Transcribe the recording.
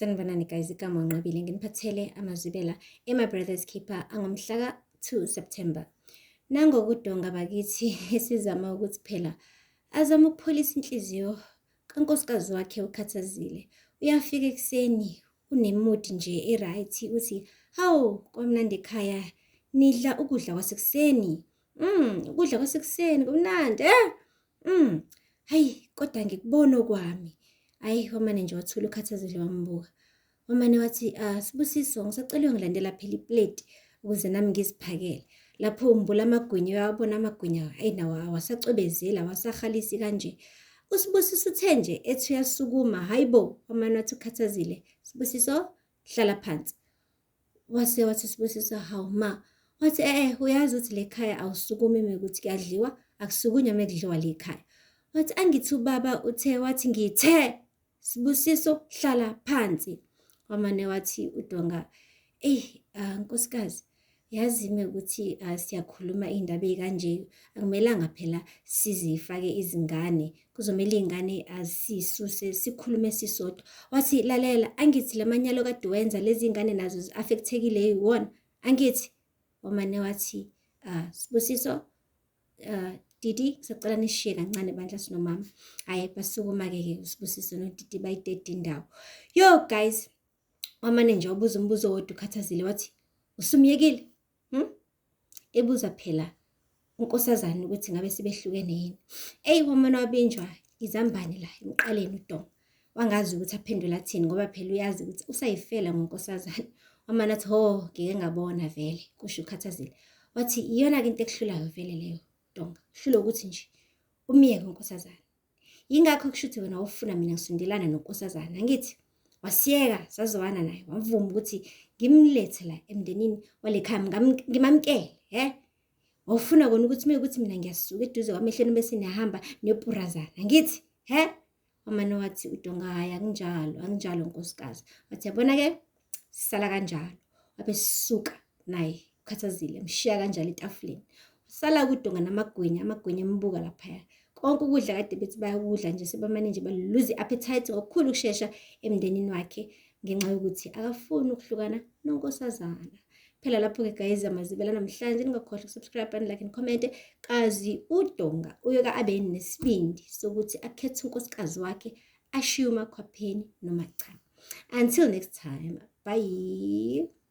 Sanibonani guys, igama uNqabile nginiphathele amazwibela eMy Brother's Keeper angomhla ka-2 September. Nangokudonga bakithi esizama ukuthi phela azama ukupholisa inhliziyo kankosikazi wakhe ukhathazile. Uyafika ekuseni unemudi nje right uthi hawu kwamnandi ekhaya nidla ukudla kwasekuseni. Ukudla kwasekuseni kumnandi hayi kodwa ngikubona okwami. Hayi wamane nje wathula ukhathazile wambuka. Wamane wathi Sibusiso ngisacela ungilandela phela iplate ukuze nami ngiziphakele. Lapho umbula amagwinya uyabona amagwinya ayinawo awasacwebezela wasahalisi kanje. USibusiso uthe nje ethi uyasukuma hayibo. Wamane wathi ukhathazile Sibusiso hlala phansi. Wathi Sibusiso hawu ma wathi uyazi ukuthi lekhaya awusukumi ukuthi kuyadliwa akusukunywa mekudliwa lekhaya. Wathi angithi ubaba uthe wathi ngithe Sibusiso hlala phansi. Wamane wathi uDonga nkosikazi yazi ukuthi siyakhuluma indaba ezikanje akumelanga phela sizifake izingane kuzomela izingane azisisuse sikhulume sisodwa. Wathi lalela angithi lamanyalo kade wenza lezi ingane nazo ziaffectekile yiwona angithi. Wamane wathi Sibusiso Didi sicela nishiye kancane bandla sinomama. Hayi basukuma-ke uSibusiso noDidi bayidede indawo. Yo guys, wamane nje wabuza umbuzo wodwa ukhathazile wathi usumyekile? Ebuza phela unkosazana ukuthi ngabe sibehlukene yini. Wamane wabinjwa izambane la emqaleni uDonga. Wangazi ukuthi aphendula athini ngoba phela uyazi ukuthi usayifela ngonkosazana. Wamane athi ho ngeke ngabona vele kusho ukhathazile. Wathi iyona into ekuhlulayo vele leyo Donga. Hlula ukuthi nje umiyeke unkosazana. Yingakho kushuthi wena ufuna mina ngisondelana nonkosazana ngithi wasiyeka sazwana naye wamvuma ukuthi ngimlethe la emndenini walekhaya ngimamkele wafuna kona ukuthi mekuthi mina ngiyasuka eduze kwamehlweni bese niyahamba nepurazana ngithi wamane wathi uDonga hayi akunjalo nkosikazi. Wathi yabona ke sisala kanjalo wabe sisuka naye ukhathazile mshiya kanjalo etafuleni. Sala kuDonga namagwinya embuka lapha. Konke ukudla kade bethi bayakudla nje sebamane nje baluze appetite ngokukhulu ukusheshsha emndenini wakhe ngenxa yokuthi akafuni ukuhlukana nonkosazana. Phela lapho ke guys amazibela namhlanje ningakhohlwa ukusubscribe and like and comment. Kazi uDonga uyoka abe nesibindi sokuthi akhethe unkosikazi wakhe ashiye umakhwapheni noma cha. Until next time, bye.